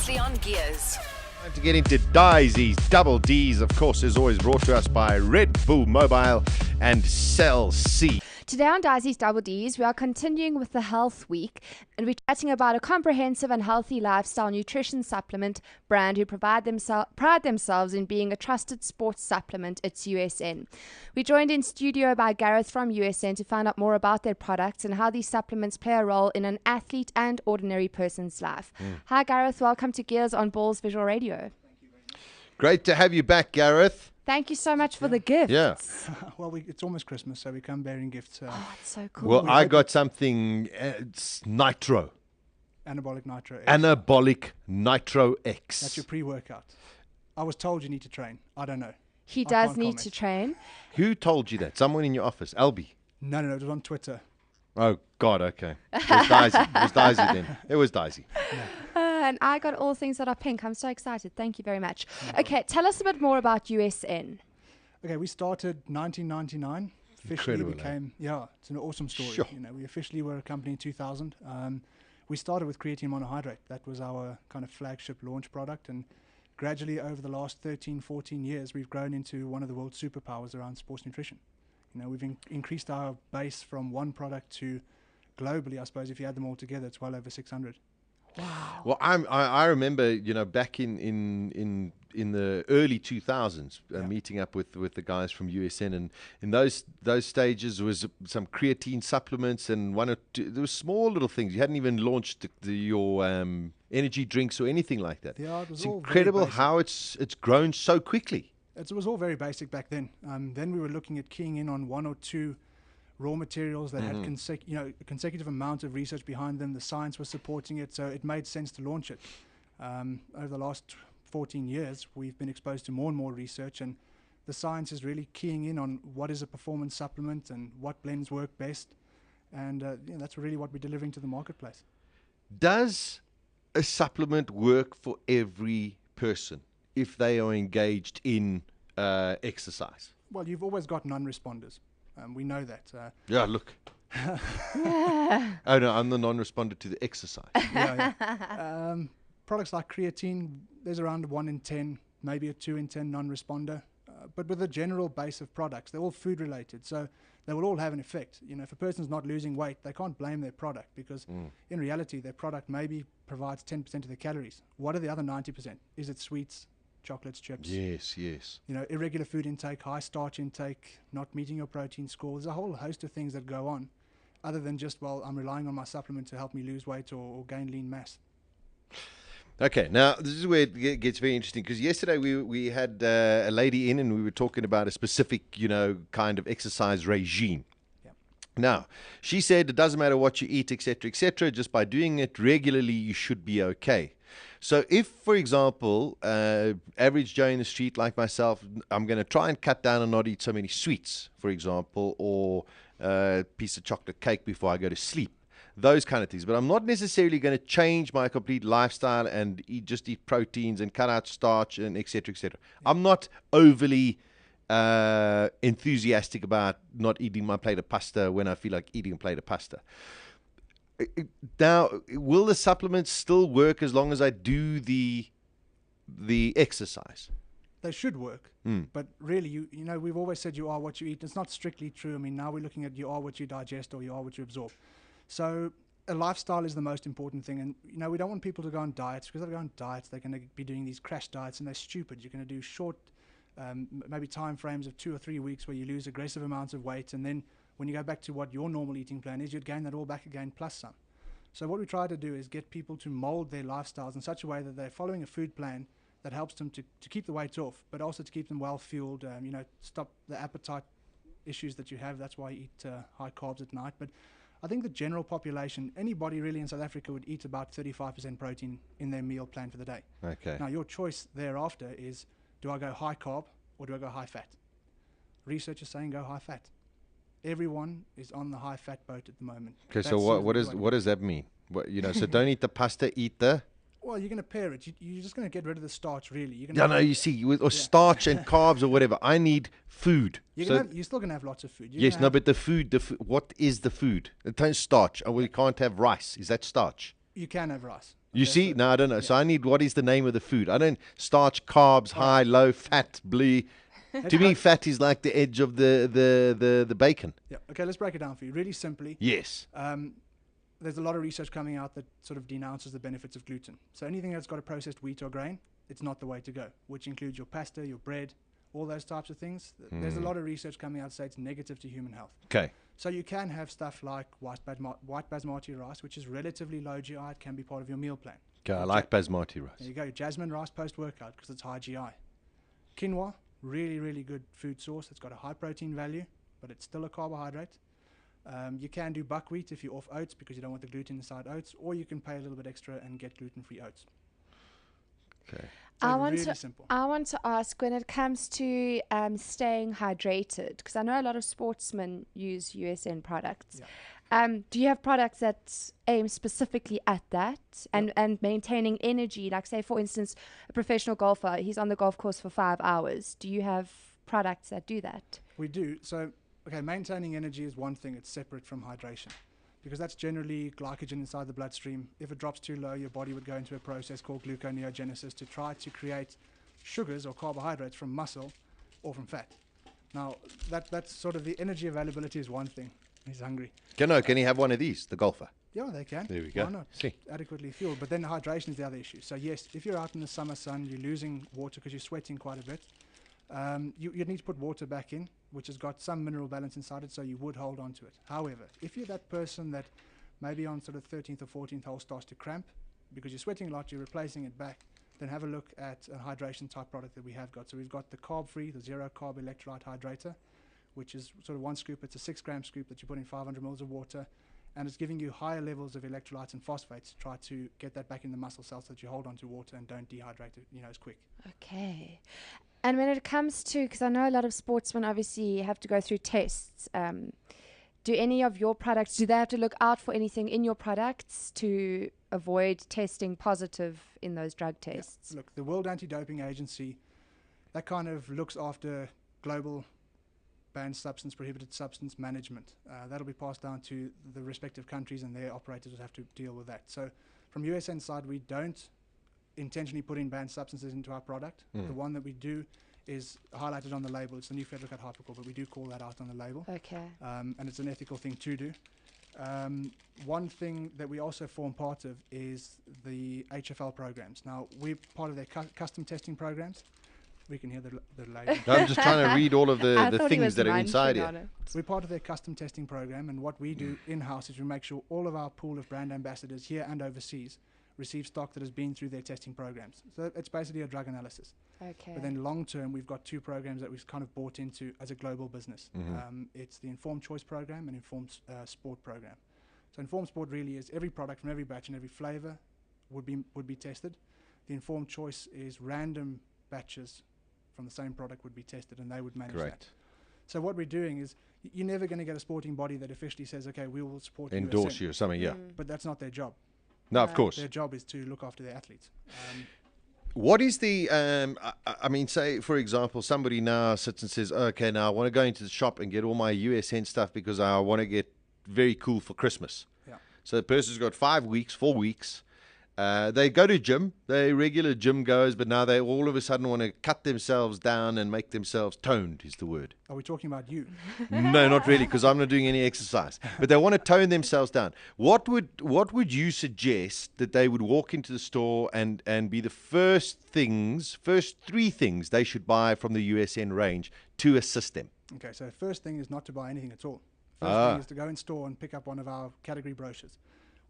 Previously on Gears. Time to get into Disi's Double D's, of course, is always brought to us by Red Bull Mobile and Cell C. Today on Disi's Double D's, we are continuing with the Health Week, and we're chatting about a comprehensive and healthy lifestyle nutrition supplement brand who pride themselves in being a trusted sports supplement. It's USN. We're joined in studio by Gareth from USN to find out more about their products and how these supplements play a role in an athlete and ordinary person's life. Hi Gareth, welcome to Gears on Balls Visual Radio. Great to have you back, Gareth. Thank you so much for the gifts. Yeah. Well, it's almost Christmas, so we come bearing gifts. Oh, it's so cool. Well, I got something, it's Nitro. Anabolic Nitro X. Anabolic Nitro X. That's your pre-workout. I was told you need to train. I don't know. He I does can't need comment. to train. Who told you that? Someone in your office? Albie? No, it was on Twitter. Oh, God, okay. It was Disi. It was Disi then. It was Disi. And I got all things that are pink. I'm so excited. Thank you very much. Okay, tell us a bit more about USN. Okay, we started 1999. Officially Incredible, became, it's an awesome story. Sure. You know, we officially were a company in 2000. We started with creatine monohydrate. That was our kind of flagship launch product. And gradually over the last 13, 14 years, we've grown into one of the world's superpowers around sports nutrition. You know, we've increased our base from one product to globally, I suppose, if you add them all together, it's well over 600. Wow. Well, I remember, back in the early 2000s, meeting up with the guys from USN, and in those stages was some creatine supplements and one or two. There were small little things. You hadn't even launched your energy drinks or anything like that. Yeah, it was It's all very incredible basic. how it's grown so quickly. It was all very basic back then. Then we were looking at keying in on one or two raw materials that had a consecutive amount of research behind them. The science was supporting it, so it made sense to launch it. Over the last 14 years, we've been exposed to more and more research, and the science is really keying in on what is a performance supplement and what blends work best. And that's really what we're delivering to the marketplace. Does a supplement work for every person if they are engaged in exercise? Well, you've always got non-responders. We know that. Yeah, look. Oh, no, I'm the non-responder to the exercise. Products like creatine, there's around 1 in 10, maybe a 2 in 10 non-responder. But with a general base of products, they're all food related, so they will all have an effect. You know, if a person's not losing weight, they can't blame their product because in reality, their product maybe provides 10% of the calories. What are the other 90%? Is it sweets, chocolates, chips? Yes. You know, irregular food intake, high starch intake, not meeting your protein score. There's a whole host of things that go on other than just, I'm relying on my supplement to help me lose weight or gain lean mass. Okay, now this is where it gets very interesting because yesterday we had a lady in and we were talking about a specific, kind of exercise regime. Yep. Now, she said it doesn't matter what you eat, etc., just by doing it regularly, you should be okay. So if, for example, average Joe in the street like myself, I'm going to try and cut down and not eat so many sweets, for example, or a piece of chocolate cake before I go to sleep, those kind of things. But I'm not necessarily going to change my complete lifestyle and just eat proteins and cut out starch and etc. Yeah. I'm not overly enthusiastic about not eating my plate of pasta when I feel like eating a plate of pasta. Now, will the supplements still work as long as I do the exercise? They should work, but really, you know, we've always said you are what you eat. It's not strictly true. I mean, now we're looking at you are what you digest or you are what you absorb. So a lifestyle is the most important thing. And, you know, we don't want people to go on diets because if they go on diets, they're going to be doing these crash diets and they're stupid. You're going to do short, maybe time frames of 2 or 3 weeks where you lose aggressive amounts of weight. And then when you go back to what your normal eating plan is, you'd gain that all back again plus some. So what we try to do is get people to mold their lifestyles in such a way that they're following a food plan that helps them to keep the weight off, but also to keep them well fueled, stop the appetite issues that you have. That's why you eat high carbs at night. But I think the general population, anybody really in South Africa would eat about 35% protein in their meal plan for the day. Okay. Now your choice thereafter is, do I go high carb or do I go high fat? Research is saying go high fat. Everyone is on the high fat boat at the moment. Okay, so what does that mean? So don't eat the pasta, eat the... Well, you're going to pair it. You're just going to get rid of the starch, really. You see, with starch and carbs or whatever, I need food. You're still going to have lots of food. But the food, what is the food? It turns starch. Oh, we can't have rice. Is that starch? You can have rice. You Okay, see? so- No, I don't know. yeah. So I need, what is the name of the food? I don't, starch, carbs, high, low, fat, blue. To me, fat is like the edge of the bacon. Yeah. Okay, let's break it down for you. Really simply, Yes. there's a lot of research coming out that sort of denounces the benefits of gluten. So anything that's got a processed wheat or grain, it's not the way to go, which includes your pasta, your bread, all those types of things. There's a lot of research coming out that say it's negative to human health. Okay. So you can have stuff like white basmati rice, which is relatively low GI. It can be part of your meal plan. Okay, I like basmati There rice. you go. Jasmine rice post-workout because it's high GI. Quinoa, really, really good food source. It's got a high protein value, but it's still a carbohydrate. You can do buckwheat if you're off oats because you don't want the gluten inside oats, or you can pay a little bit extra and get gluten-free oats. Okay. So I really want simple. I want to ask, when it comes to staying hydrated, because I know a lot of sportsmen use USN products. Yeah. Do you have products that aim specifically at that and maintaining energy? Like, say, for instance, a professional golfer, he's on the golf course for 5 hours. Do you have products that do that? We do. So, okay, maintaining energy is one thing. It's separate from hydration because that's generally glycogen inside the bloodstream. If it drops too low, your body would go into a process called gluconeogenesis to try to create sugars or carbohydrates from muscle or from fat. Now, that's sort of the energy availability is one thing. He's hungry. Can he have one of these, the golfer? Yeah, they can. There we go. Why not? See. Adequately fueled. But then the hydration is the other issue. So yes, if you're out in the summer sun, you're losing water because you're sweating quite a bit. You need to put water back in, which has got some mineral balance inside it, so you would hold on to it. However, if you're that person that maybe on sort of 13th or 14th hole starts to cramp because you're sweating a lot, you're replacing it back, then have a look at a hydration type product that we have got. So we've got the carb-free, the zero carb electrolyte hydrator, which is sort of one scoop. It's a 6-gram scoop that you put in 500 mils of water, and it's giving you higher levels of electrolytes and phosphates to try to get that back in the muscle cells so that you hold on to water and don't dehydrate it, as quick. Okay. And when it comes to, because I know a lot of sportsmen obviously have to go through tests, do any of your products, do they have to look out for anything in your products to avoid testing positive in those drug tests? Yeah. Look, the World Anti-Doping Agency, that kind of looks after global banned substance, prohibited substance management. That'll be passed down to the respective countries, and their operators will have to deal with that. So from USN side, we don't intentionally put in banned substances into our product. The one that we do is highlighted on the label. It's the new Federal Hypochlor, but we do call that out on the label. Okay. And it's an ethical thing to do. One thing that we also form part of is the HFL programs. Now, we're part of their custom testing programs. We can hear the lady. I'm just trying to read all of I the thought he things was that are inside munching on here. it. We're part of their custom testing program, and what we do in-house is we make sure all of our pool of brand ambassadors here and overseas receive stock that has been through their testing programs. So it's basically a drug analysis. Okay. But then long-term, we've got 2 programs that we've kind of bought into as a global business. It's the Informed Choice program and Informed Sport program. So Informed Sport really is every product from every batch and every flavor would be tested. The Informed Choice is random batches from the same product would be tested, and they would manage Correct. that. So what we're doing is you're never going to get a sporting body that officially says, okay, we will support Endorse USN. you or something, yeah. But that's not their job. No, of course. Their job is to look after their athletes. What is the, I mean, say, for example, somebody now sits and says, okay, now I want to go into the shop and get all my USN stuff because I want to get very cool for Christmas. Yeah. So the person's got 5 weeks, 4 weeks. They go to gym, they're regular gym goers, but now they all of a sudden want to cut themselves down and make themselves toned, is the word. Are we talking about you? No, not really, because I'm not doing any exercise. But they want to tone themselves down. What would you suggest that they would walk into the store and be the first 3 things they should buy from the USN range to assist them? Okay, so first thing is not to buy anything at all. First thing is to go in store and pick up one of our category brochures.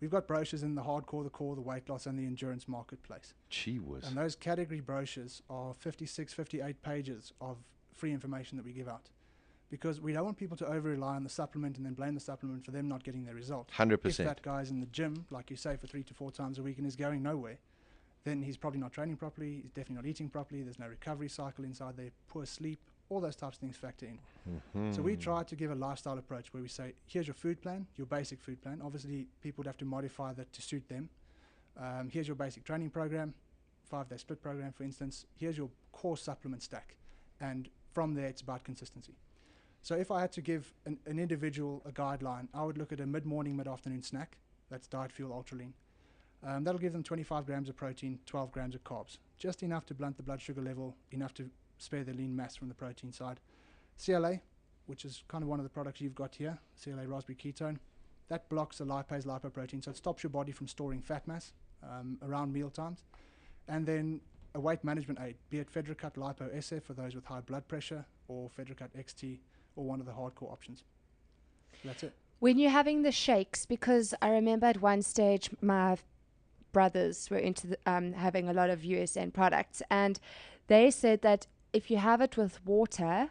We've got brochures in the hardcore, the core, the weight loss, and the endurance marketplace. Gee whiz. And those category brochures are 56, 58 pages of free information that we give out. Because we don't want people to over-rely on the supplement and then blame the supplement for them not getting their result. 100%. If that guy's in the gym, like you say, for 3 to 4 times a week and is going nowhere, then he's probably not training properly, he's definitely not eating properly, there's no recovery cycle inside there, poor sleep, all those types of things factor in. So we try to give a lifestyle approach where we say, here's your food plan, your basic food plan. Obviously, people would have to modify that to suit them. Here's your basic training program, 5-day split program, for instance. Here's your core supplement stack. And from there, it's about consistency. So if I had to give an individual a guideline, I would look at a mid-morning, mid-afternoon snack. That's Diet Fuel Ultra Lean. That'll give them 25 grams of protein, 12 grams of carbs. Just enough to blunt the blood sugar level, enough to spare the lean mass from the protein side. CLA, which is kind of one of the products you've got here, CLA raspberry ketone, that blocks the lipase lipoprotein, so it stops your body from storing fat mass around meal times. And then a weight management aid, be it Fedricut Lipo SF for those with high blood pressure, or Fedricut XT, or one of the hardcore options. That's it. When you're having the shakes, because I remember at one stage my brothers were into having a lot of USN products, and they said that if you have it with water,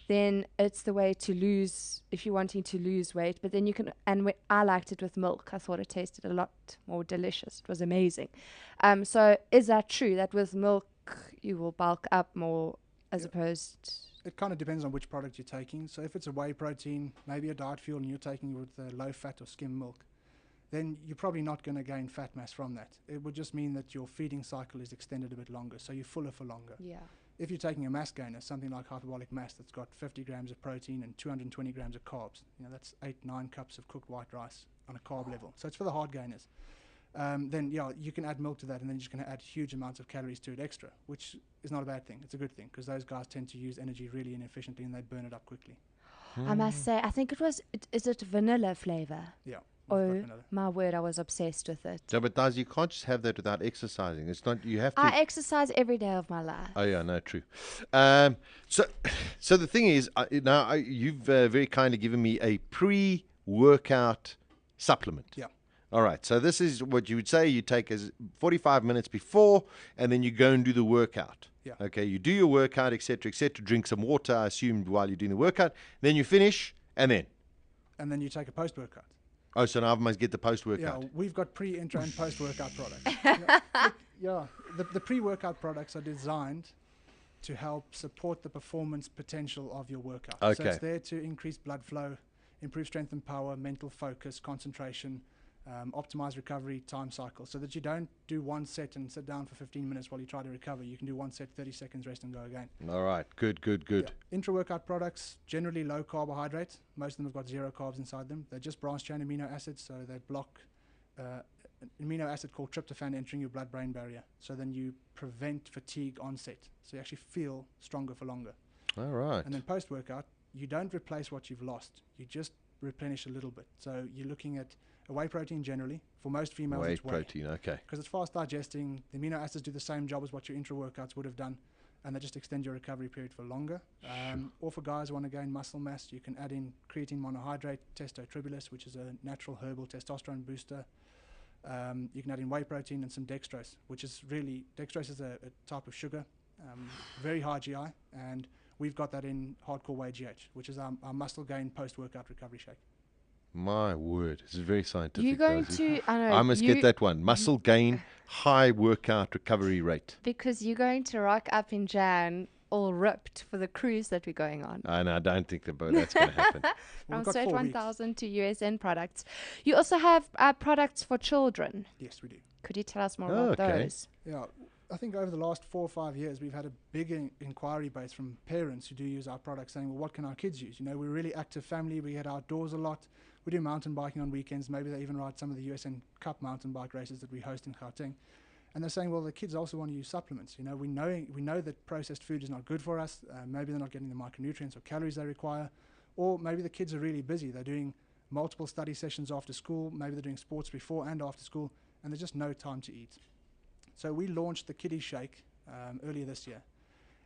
then it's the way to lose, if you're wanting to lose weight. But then you can, and I liked it with milk. I thought it tasted a lot more delicious. It was amazing. So is that true, that with milk you will bulk up more as opposed? It kind of depends on which product you're taking. So if it's a whey protein, maybe a diet fuel, and you're taking it with low fat or skim milk, then you're probably not going to gain fat mass from that. It would just mean that your feeding cycle is extended a bit longer, so you're fuller for longer. Yeah. If you're taking a mass gainer, something like hyperbolic mass that's got 50 grams of protein and 220 grams of carbs, that's 8-9 cups of cooked white rice on a carb level. So it's for the hard gainers. Then you can add milk to that, and then you're just going to add huge amounts of calories to it extra, which is not a bad thing. It's a good thing, because those guys tend to use energy really inefficiently and they burn it up quickly. I must say, I think is it vanilla flavor? Yeah. Oh, my word, I was obsessed with it. No, but Disi, you can't just have that without exercising. It's not, you have to. I exercise every day of my life. Oh, yeah, no, true. So the thing is, you've very kindly given me a pre-workout supplement. Yeah. All right, so this is what you would say you take as 45 minutes before, and then you go and do the workout. Yeah. Okay, you do your workout, etc., drink some water, I assume, while you're doing the workout. Then you finish, and then? And then you take a post-workout. Oh, so now I must get the post-workout. Yeah, we've got pre, intra, and post-workout products. The pre-workout products are designed to help support the performance potential of your workout. Okay. So it's there to increase blood flow, improve strength and power, mental focus, concentration, optimize recovery time cycle, so that you don't do one set and sit down for 15 minutes while you try to recover. You can do one set, 30 seconds, rest, and go again. All right, good. Yeah. Intra-workout products, generally low carbohydrate. Most of them have got zero carbs inside them. They're just branched-chain amino acids, so they block an amino acid called tryptophan entering your blood-brain barrier. So then you prevent fatigue onset, so you actually feel stronger for longer. All right. And then post-workout, you don't replace what you've lost. You just replenish a little bit. So you're looking at a whey protein generally. For most females, Whey it's whey. protein, okay. Because it's fast digesting. The amino acids do the same job as what your intra-workouts would have done, and they just extend your recovery period for longer. Or for guys who want to gain muscle mass, you can add in creatine monohydrate, testotribulus, which is a natural herbal testosterone booster. You can add in whey protein and some dextrose, which is really, dextrose is a type of sugar, very high GI, and we've got that in Hardcore Whey GH, which is our muscle gain post-workout recovery shake. My word, this is very scientific. You're going Disi. to, I know, I must get that one. Muscle gain, high workout recovery rate. because you're going to rock up in Jan all ripped for the cruise that we're going on. And I don't think that's going to happen. Well, From we've got Straight 4 weeks. 1000 to USN products. You also have products for children. Yes, we do. Could you tell us more Oh, about okay. those? Yeah, I think over the last 4 or 5 years, we've had a big inquiry base from parents who do use our products saying, well, what can our kids use? We're a really active family. We get outdoors a lot. We do mountain biking on weekends. Maybe they even ride some of the USN Cup mountain bike races that we host in Gauteng. And they're saying, well, the kids also want to use supplements. We know that processed food is not good for us. Maybe they're not getting the micronutrients or calories they require. Or maybe the kids are really busy. They're doing multiple study sessions after school. Maybe they're doing sports before and after school, and there's just no time to eat. So we launched the Kiddie Shake earlier this year.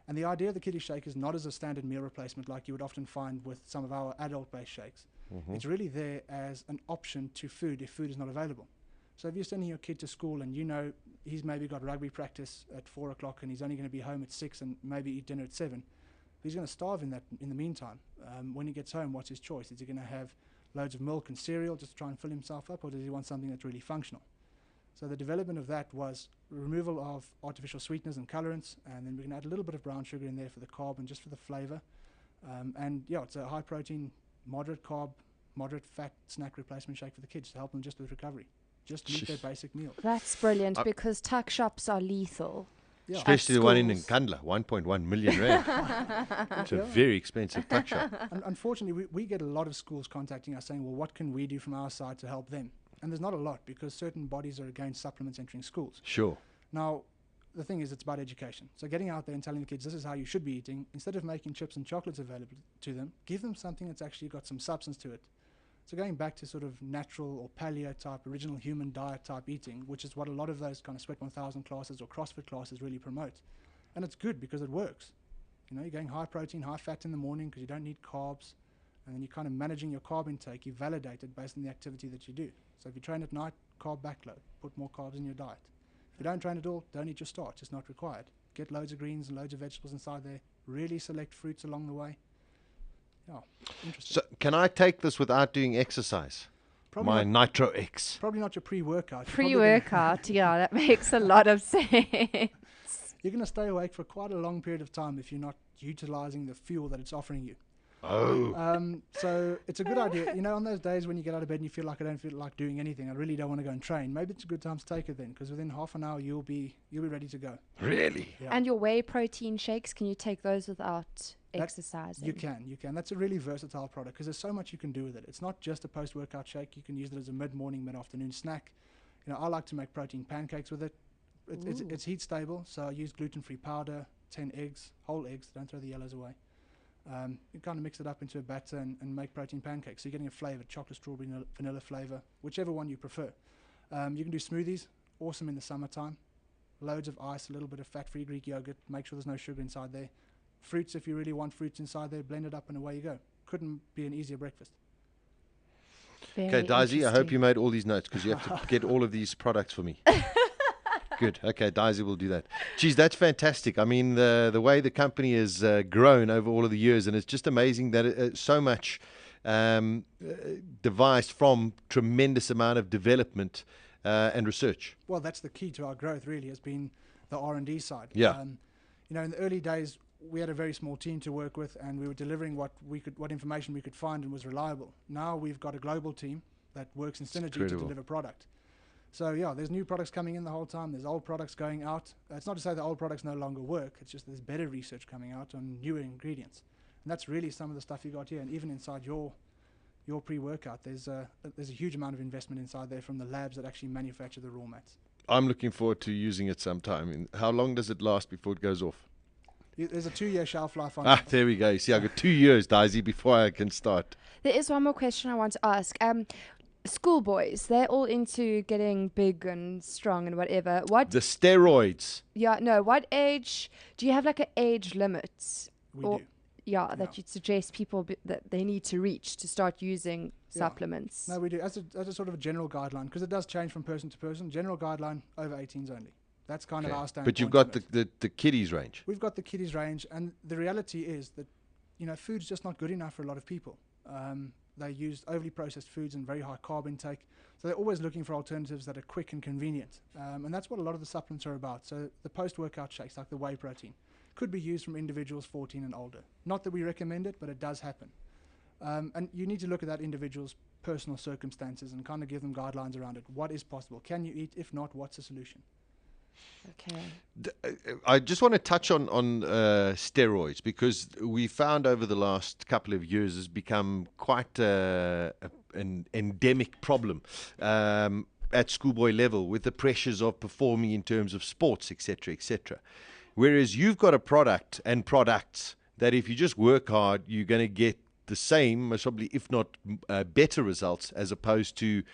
And the idea of the Kiddie Shake is not as a standard meal replacement like you would often find with some of our adult-based shakes. Mm-hmm. It's really there as an option to food if food is not available. So if you're sending your kid to school and he's maybe got rugby practice at 4 o'clock and he's only going to be home at 6 and maybe eat dinner at 7, he's going to starve in the meantime. When he gets home, what's his choice? Is he going to have loads of milk and cereal just to try and fill himself up, or does he want something that's really functional? So the development of that was removal of artificial sweeteners and colorants, and then we can add a little bit of brown sugar in there for the carb and just for the flavor. It's a high protein, moderate carb, moderate fat snack replacement shake for the kids to help them just with recovery. Just meet their basic meal. That's brilliant because tuck shops are lethal. Yeah. Especially the one in schools. Nkandla, 1.1 million rand. It's a very expensive tuck shop. Unfortunately, we get a lot of schools contacting us saying, well, what can we do from our side to help them? And there's not a lot because certain bodies are against supplements entering schools. Sure. Now, the thing is, it's about education. So getting out there and telling the kids this is how you should be eating, instead of making chips and chocolates available to them, give them something that's actually got some substance to it. So going back to sort of natural or paleo type, original human diet type eating, which is what a lot of those kind of Sweat 1000 classes or CrossFit classes really promote. And it's good because it works. You know, you're going high protein, high fat in the morning because you don't need carbs. And then you're kind of managing your carb intake. You validate it based on the activity that you do. So if you train at night, carb backload. Put more carbs in your diet. If you don't train at all, don't eat your starch. It's not required. Get loads of greens and loads of vegetables inside there. Really select fruits along the way. Yeah, interesting. So can I take this without doing exercise? Probably My not, Nitro X. probably not your pre-workout. Pre-workout, yeah, that makes a lot of sense. You're going to stay awake for quite a long period of time if you're not utilizing the fuel that it's offering you. Oh. So it's a good idea. You know, on those days when you get out of bed and you feel like I don't feel like doing anything, I really don't want to go and train, maybe it's a good time to take it then, because within half an hour you'll be ready to go. Really? Yeah. And your whey protein shakes, can you take those without exercising? You can. That's a really versatile product because there's so much you can do with it. It's not just a post-workout shake. You can use it as a mid-morning, mid-afternoon snack. You know, I like to make protein pancakes with it. It's heat stable, so I use gluten-free powder, 10 eggs, whole eggs, don't throw the yellows away. You kind of mix it up into a batter and make protein pancakes. So you're getting a flavor, chocolate, strawberry, vanilla flavor, whichever one you prefer. You can do smoothies, awesome in the summertime. Loads of ice, a little bit of fat-free Greek yogurt, make sure there's no sugar inside there. Fruits, if you really want fruits inside there, blend it up and away you go. Couldn't be an easier breakfast. Okay, Disi, I hope you made all these notes because you have to get all of these products for me. Good. Okay, Disi will do that. Geez, that's fantastic. I mean, the way the company has grown over all of the years, and it's just amazing that so much devised from tremendous amount of development and research. Well, that's the key to our growth, really, has been the R&D side. Yeah. You know, in the early days, we had a very small team to work with, and we were delivering what information we could find and was reliable. Now we've got a global team that works in synergy to deliver product. So yeah, there's new products coming in the whole time. There's old products going out. It's not to say the old products no longer work. It's just there's better research coming out on newer ingredients, and that's really some of the stuff you got here. And even inside your pre-workout, there's a huge amount of investment inside there from the labs that actually manufacture the raw mats. I'm looking forward to using it sometime. And how long does it last before it goes off? There's a 2-year shelf life on it. There we go. You see, I've got 2 years, Disi, before I can start. There is one more question I want to ask. Schoolboys, they're all into getting big and strong and whatever. The steroids. Yeah, no. What age do you have like an age limit? We do. Yeah, that you'd suggest people that they need to reach to start using supplements. No, we do. As a sort of a general guideline, because it does change from person to person. General guideline over 18s only. That's kind of our standard. But you've got the kiddies range. We've got the kiddies range, and the reality is that, you know, food's just not good enough for a lot of people. They use overly processed foods and very high carb intake, so they're always looking for alternatives that are quick and convenient. And that's what a lot of the supplements are about. So the post-workout shakes, like the whey protein, could be used from individuals 14 and older. Not that we recommend it, but it does happen. And you need to look at that individual's personal circumstances and kind of give them guidelines around it. What is possible? Can you eat? If not, what's the solution? Okay. I just want to touch on steroids, because we found over the last couple of years has become quite an endemic problem at schoolboy level, with the pressures of performing in terms of sports, etc., etc. Whereas you've got a product and products that if you just work hard, you're going to get the same, most probably, if not better results, as opposed to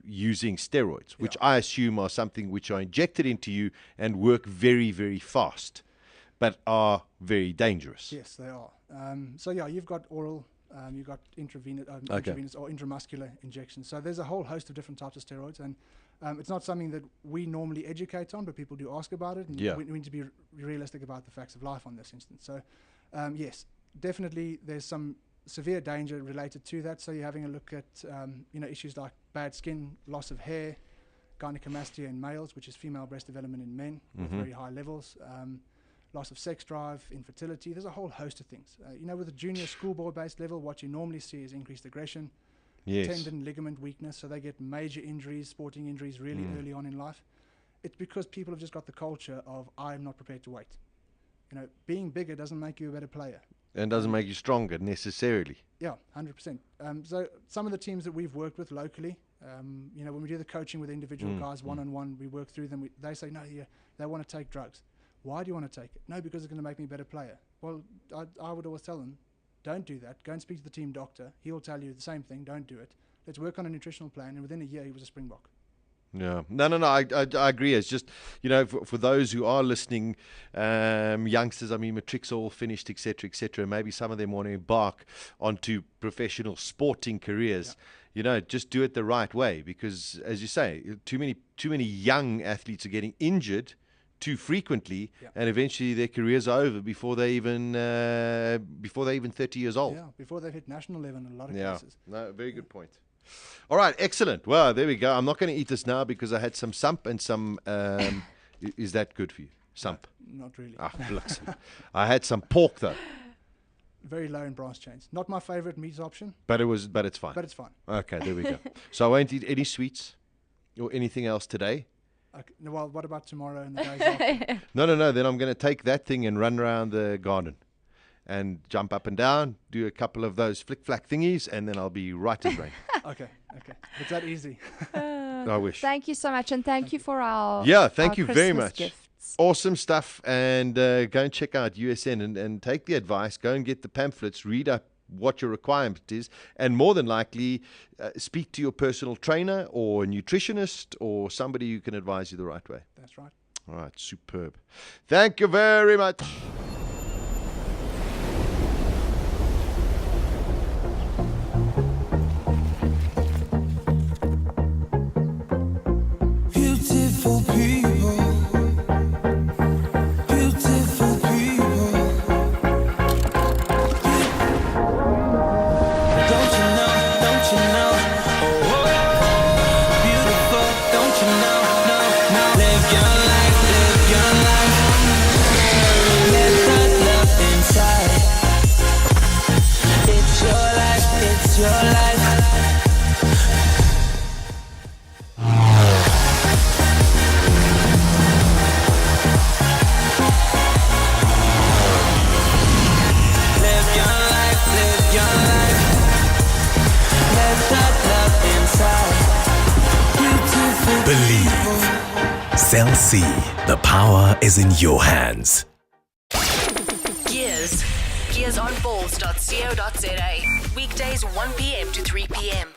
using steroids, which I assume are something which are injected into you and work very, very fast, but are very dangerous. Yes, they are. So yeah, you've got oral, you've got intravenous or intramuscular injections. So there's a whole host of different types of steroids, and it's not something that we normally educate on, but people do ask about it, and we need to be realistic about the facts of life on this instance. So yes, definitely there's some severe danger related to that. So you're having a look at issues like bad skin, loss of hair, gynecomastia in males, which is female breast development in men with very high levels, loss of sex drive, infertility. There's a whole host of things. With a junior schoolboy based level, what you normally see is increased aggression, tendon ligament weakness, so they get major injuries, sporting injuries really early on in life. It's because people have just got the culture of, I'm not prepared to wait. Being bigger doesn't make you a better player. And doesn't make you stronger necessarily. Yeah, 100%. So some of the teams that we've worked with locally, When we do the coaching with individual guys one-on-one, we work through them. They say, no, they want to take drugs. Why do you want to take it? No, because it's going to make me a better player. Well, I would always tell them, don't do that. Go and speak to the team doctor. He will tell you the same thing. Don't do it. Let's work on a nutritional plan. And within a year, he was a Springbok. Yeah, no. I agree. It's just, for those who are listening, youngsters. I mean, matrics are all finished, etc. Maybe some of them want to embark onto professional sporting careers. Yeah. Just do it the right way, because, as you say, too many young athletes are getting injured too frequently, and eventually their careers are over before they even 30 years old. Yeah, before they've hit national level in a lot of cases. No, very good point. All right, excellent. Well, there we go. I'm not going to eat this now because I had some sump and some. Is that good for you? Sump? No, not really. I had some pork though. Very low in branched chains. Not my favorite meat option. But it's fine. But it's fine. Okay, there we go. So I won't eat any sweets or anything else today. Okay. Well, what about tomorrow and the days after? No. Then I'm going to take that thing and run around the garden and jump up and down, do a couple of those flick-flack thingies, and then I'll be right as rain. Okay. It's that easy. I wish. Thank you so much, and thank you for our thank you Christmas very much. gifts. Awesome stuff, and go and check out USN and take the advice. Go and get the pamphlets, read up what your requirement is, and more than likely speak to your personal trainer or a nutritionist or somebody who can advise you the right way. That's right. All right, superb. Thank you very much. Beautiful people, beautiful people. Don't you know, oh, beautiful, don't you know, no. Live your life, let that love inside. It's your life. Believe. Cell C. The power is in your hands. Gears on balls.co.za. Weekdays 1 p.m. to 3 p.m.